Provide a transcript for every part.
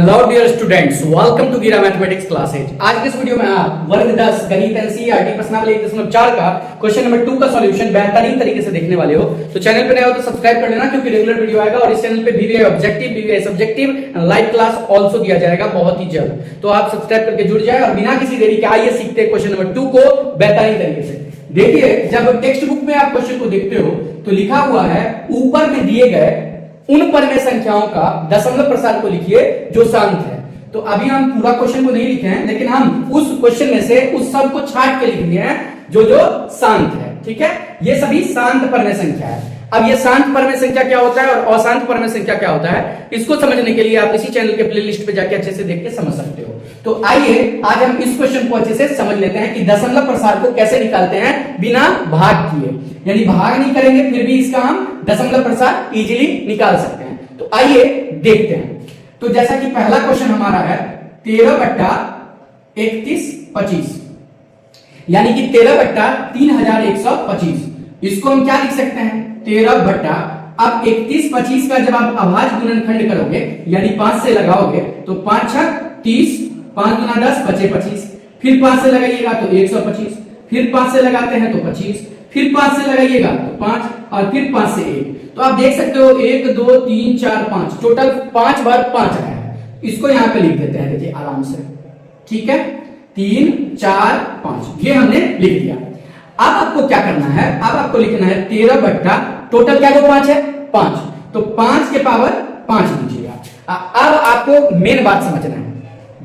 Hello dear students, welcome to गिरा mathematics classes. आज के इस वीडियो में आप वर्ग 10 गणित एनसीईआरटी प्रश्नावली 1.4 का क्वेश्चन नंबर 2 का सॉल्यूशन बेहतरीन तरीके से देखने वाले हो। तो चैनल पे नए हो तो सब्सक्राइब कर लेना, क्योंकि रेगुलर वीडियो आएगा और इस चैनल पे BVI objective, BVI subjective live class also दिया जाएगा बहुत ही जल्द। तो आप सब्सक्राइब करके जुड़ जाए और बिना किसी देरी के आइए सीखते हैं क्वेश्चन नंबर 2 को बेहतरीन तरीके से। देखिए, जब टेक्स्ट बुक में आप क्वेश्चन को देखते हो तो लिखा हुआ है ऊपर में दिए गए उन परमेय संख्याओं का दशमलव प्रसार को लिखिए जो शांत है। तो अभी हम पूरा क्वेश्चन को नहीं लिखे हैं, लेकिन हम उस क्वेश्चन में से उस सब को छांट के लिख दिए हैं जो शांत है। ठीक है, ये सभी शांत परमेय संख्या है। अब ये शांत परमेय संख्या क्या होता है और अशांत परमेय संख्या क्या होता है, इसको समझने के लिए आप इसी चैनल के प्लेलिस्ट पे जाके अच्छे से देख के समझ सकते हो। तो आइए आज हम इस क्वेश्चन को अच्छे से समझ लेते हैं कि दशमलव प्रसार को कैसे निकालते हैं बिना भाग किए, यानी भाग नहीं करेंगे फिर भी इसका हम दशमलव प्रसार इजीली निकाल सकते हैं। तो आइए देखते हैं। तो जैसा कि पहला क्वेश्चन हमारा है 13/31/25, यानी कि 13/3125। इसको हम क्या लिख सकते हैं, 13 अब 31/25 का जब आप अभाज्य गुणनखंड करोगे यानी 5 से लगाओगे तो 5 × 30, 5 × 10 बचे 25, फिर 5 से लगाइएगा तो 125, फिर 5 से लगाते हैं तो 25, फिर 5 से लगाइएगा तो 5 और फिर 5 से 1। तो आप देख सकते हो 1 2 3 4 5, टोटल 5 बार 5 आया है। इसको यहां पे लिख देते हैं, देखिए आराम से। ठीक है, 3 4 5 ये हमने लिख दिया। अब आपको क्या करना है, अब आपको लिखना है 13 टोटल क्या को 5 है 5, तो 5 के पावर 5 लीजिएगा। अब आपको मेन बात समझना है,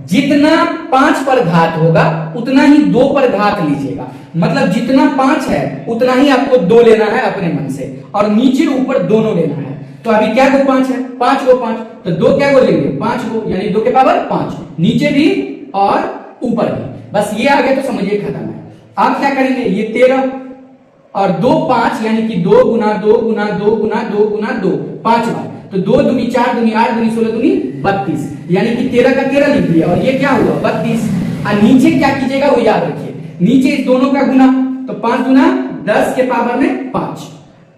जितना 5 पर घात होगा उतना ही 2 पर घात लीजिएगा। मतलब जितना 5 है उतना ही आपको 2 लेना है अपने मन से, और नीचे ऊपर दोनों लेना है। तो अभी क्या को 5 है, 5 को 5, तो 2 क्या को लेंगे 5 को, यानी 2 के पावर 5, नीचे भी और ऊपर भी। बस ये आ गया तो समझिए खत्म है। अब क्या करेंगे, ये 13 और 2 5, यानी कि 2 गुना 2 गुना 2 गुना 2 गुना 2 5 बार, तो 2 दूनी 4 दूनी 8 दूनी 16 दूनी 32, यानी कि 13 का 13 लिख दिया और ये क्या हुआ 32। और नीचे क्या कीजिएगा वो याद रखिए, नीचे इस दोनों का गुना, तो 5 गुना 10 के पावर में 5।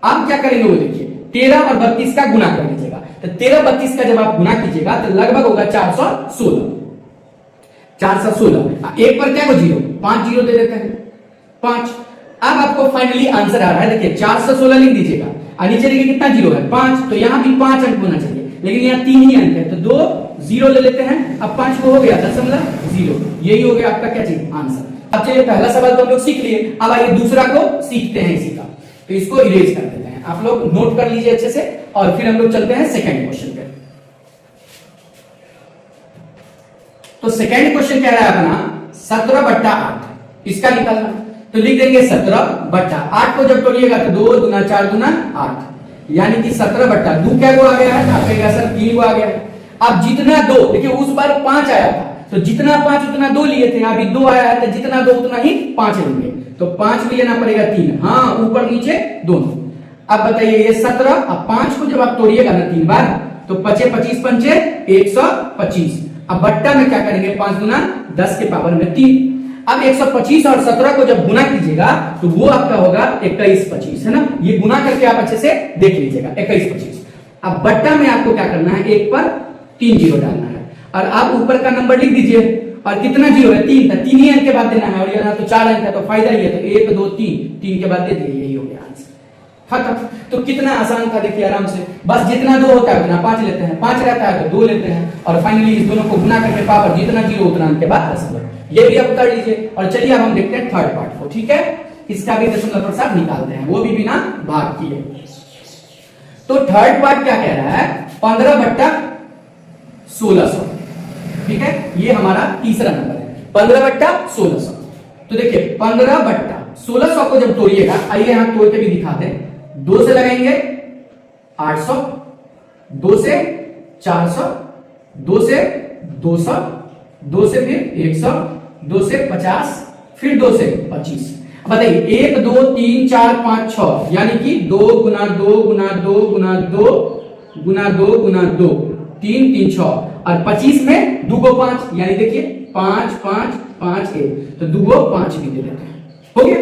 अब क्या करेंगे वो देखिए, 13 और 32 का गुना कर लीजिएगा। तो 13 32 का जब आप गुना कीजिएगा तो लगभग होगा 416। 416 एक पर क्या को 0, 5 0 दे देते हैं 5। अब आपको फाइनली आंसर आ रहा है, देखिए 416 लिख दीजिएगा और नीचे देखिए कितना 0 है 5, तो यहां भी 5 अंक होना चाहिए, लेकिन यहाँ 3 ही अंक है तो 2 0 ले लेते हैं। अब 5 को हो गया 0.0, यही हो गया आपका क्या चीज आंसर। अब चलिए पहला सवाल तो हम लोग सीख लिए, अब आइए दूसरा को सीखते हैं इसी का। तो इसको इरेज कर देते हैं, आप लोग नोट कर लीजिए अच्छे से, और फिर हम लोग चलते हैं सेकेंड क्वेश्चन पे। तो सेकेंड क्वेश्चन क्या है अपना 17/8, इसका निकालना। तो लिख देंगे 17/8 को जब तोड़िएगा तो 2 गुना 4 गुना 8, यानी कि 17/2 क्या को आ गया है, आपके क्या सर 3 को आ गया है। अब जितना 2, देखिए उस बार 5 आया था तो जितना 5 उतना 2 लिए थे, अभी 2 आया है तो जितना 2 उतना ही 5 लेंगे, तो 5 भी लेना पड़ेगा 3, हाँ ऊपर नीचे दोनों। अब बताइए ये 17, अब 5 को जब आप तोड़िएगा ना 3 बार तो 25 25 पंचे 125। अब बट्टा में क्या करेंगे 5 गुना 10 के पावर में 3। अब 125 और 17 को जब गुना कीजिएगा तो वो आपका होगा 21 25, है ना। ये गुना करके आप अच्छे से देख लीजिएगा 21 25। अब बट्टा में आपको क्या करना है, 1 पर 3 0 डालना है, और आप ऊपर का नंबर लिख दीजिए। और कितना 0 है 3, 3 ही अंक के बाद देना है, और यहाँ तो 4 अंक है तो फायदा ही है, तो 1 2 3 के बाद दे दिए, यही हो गया आंसर खत्म। तो कितना आसान था, देखिए आराम से। बस जितना 2 होता है उतना 5 लेते हैं, 5 रहता है तो 2 लेते हैं, और फाइनली इस दोनों को गुना करके पावर जितना 0 उतना अंक के बाद दशमलव, ये भी आप कर लीजिए। और चलिए अब हम देखते हैं थर्ड पार्ट को। ठीक है, इसका भी दशमलव प्रसार निकालते हैं, वो भी बिना भाग किए। तो थर्ड पार्ट क्या कह रहा है 15/1600। ठीक है, ये हमारा तीसरा नंबर है 15/1600। तो देखिए 15/1600 को जब तोड़िएगा, आइए यहां तोड़ के भी दिखा दें। 2 से लगाएंगे 800, 2 से 400, 2 से 200, 2 से फिर 100, 2 से 50, फिर 2 से 25। बताइए 1 2 3 4 5 6, यानी कि 2 गुना 2 गुना 2 गुना 2 गुना 2 गुना 2 3 3 6, और 25 में 2 को 5, यानी देखिए 5 5 5 1, तो 2 को 5 भी दे देते हैं, हो गया।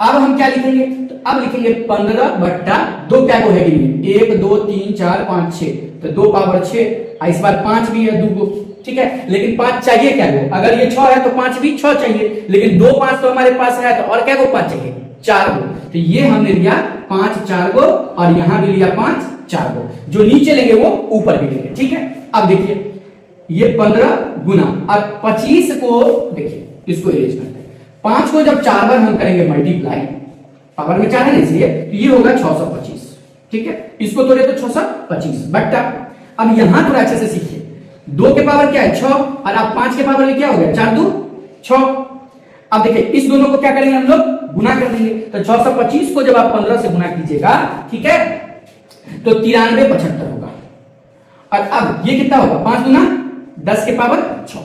अब हम क्या लिखेंगे, तो अब लिखेंगे 15/2 क्या को है 1 2 3 4 5 6, तो 2 पावर 6, इस बार 5 भी है 2 को, ठीक है। लेकिन 5 चाहिए क्या को, अगर ये 6 है तो 5 भी 6 चाहिए, लेकिन 2 5 तो हमारे पास है, तो और क्या को 5 चाहिए 4 को, तो ये हमने लिया 5 4 को, और यहां भी लिया 5 4 को, जो नीचे लेंगे वो ऊपर भी लेंगे, ठीक है। अब देखिए ये 15 गुना, अब 25 को देखिए इसको इरेज करते हैं, 5 को जब 4 बार हम करेंगे मल्टीप्लाई, पावर में 4 है ना इसलिए, तो ये होगा 625, ठीक है। इसको तोड़े तो 625 बट्टा, अब यहां थोड़ा अच्छे से सीखिए, 2 के पावर क्या है 6, और अब 5 के पावर में क्या हो गया 4 2 6। अब देखिए इस दोनों को क्या करेंगे हम लोग, गुना कर देंगे, तो 625 को जब आप 15 से गुना कीजिएगा, ठीक है, तो 93 75 होगा। और अब ये कितना होगा 5 गुना 10 के पावर 6,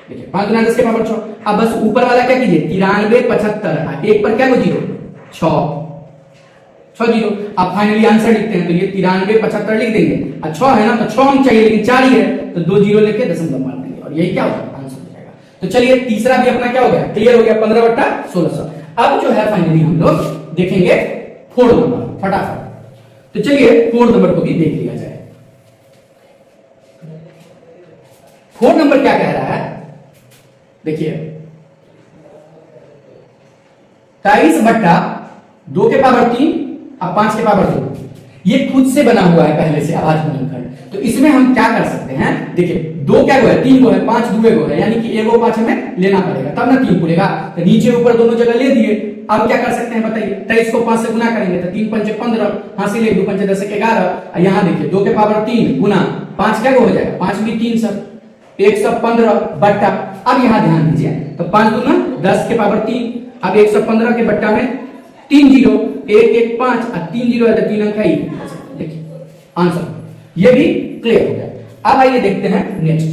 देखिए 5 गुना 10 के पावर 6। अब बस ऊपर वाला क्या कीजिए 93 75, एक पर क्या हो 0 6 0। अब फाइनली आंसर लिखते हैं, तो ये 93 75 लिख देंगे, और 6 है ना, तो 6 हम चाहिए लेकिन 4 ही है, तो 2 0 लेके दशमलव मार देंगे, और यही क्या होगा आंसर हो जाएगा। तो चलिए तीसरा भी अपना क्या हो गया, क्लियर हो गया, 15 बट्टा 1600। अब जो है फाइनली हम लोग देखेंगे 4 नंबर फटाफट, तो चलिए 4 नंबर को भी देख लिया जाए। 4 नंबर क्या कह रहा है, देखिए 23 बट्टा 2 के पावर 3, अब 5 के पावर 2, ये खुद से बना हुआ है पहले से आवाज गुणनखंड, तो इसमें हम क्या कर सकते हैं, देखिए 2 क्या को है 3 को है, 5 2 को है, यानी कि 1 को 5 हमें लेना पड़ेगा तब ना 3 पूरेगा, तो नीचे ऊपर दोनों जगह ले दिए। अब क्या कर सकते हैं बताइए, 23 को 5 से गुना करेंगे तो 3 पंचे 15, हासिल 2 पंचे 10 11, यहां देखिए 2 के पावर 3 गुना 5 क्या हो जाएगा 5 भी 3 सर 115 बट्टा, अब यहां ध्यान दीजिए, तो 5 गुना 10 के पावर 3, अब 115 के बट्टा में 3 0 1 1 5, और 3 0 है तो 3 अंक है, देखिए आंसर ये भी क्लियर हो गया। अब आइए देखते हैं नेक्स्ट,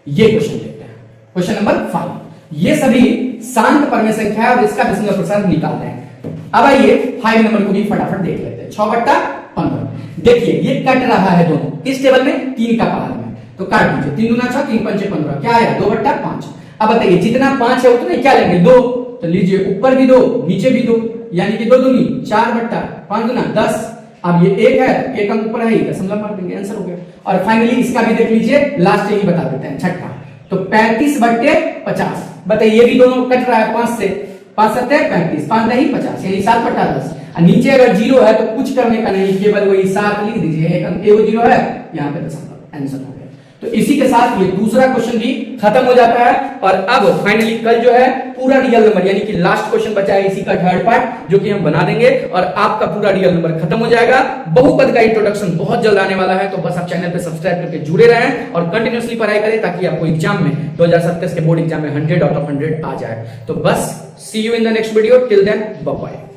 ये क्वेश्चन देखते हैं, क्वेश्चन नंबर 5। ये सभी शांत परमेय संख्या है और इसका दशमलव प्रसार निकालना है। अब आइए 5 नंबर को भी फटाफट देख लेते हैं, 6 बट्टा 15। देखिए ये कट रहा है दोनों, इस टेबल में 3 का पावर में, तो काट दीजिए, 3 दूना 6 3 पंचे 15, क्या आया 2 बट्टा 5। अब बताइए जितना 5 है उतने क्या लेंगे 2, तो लीजिए ऊपर भी 2 नीचे भी 2, यानी कि 2 दूनी 4 बट्टा 5 गुना 10। अब ये 1 है, 1 अंक ऊपर है, दशमलव मार देंगे, आंसर हो गया। और फाइनली इसका भी देख लीजिए, लास्ट यही बता देते हैं छठा, तो 35 बट्टे 50। बताइए ये भी दोनों कट रहा है 5 से, 5 7 35, 5 नहीं 50, यानी 7 बट्टा 10। और नीचे अगर 0 है तो कुछ करने का नहीं, केवल वही 7 लिख दीजिए, एक अंक 0 है, यहाँ पे दशमलव, आंसर हो गया। तो इसी के साथ ये दूसरा क्वेश्चन भी खत्म हो जाता है, और अब फाइनली कल जो है पूरा रियल नंबर यानी कि लास्ट क्वेश्चन बचा है इसी का थर्ड पार्ट, जो कि हम बना देंगे, और आपका पूरा रियल नंबर खत्म हो जाएगा। बहुपद का इंट्रोडक्शन बहुत जल्द आने वाला है, तो बस आप चैनल पे सब्सक्राइब करके जुड़े रहें और कंटिन्यूअसली पढ़ाई करें, ताकि आपको एग्जाम में 2027 के बोर्ड एग्जाम में 100 आउट ऑफ 100 आ जाए। तो बस see you in the next video, till then bye bye.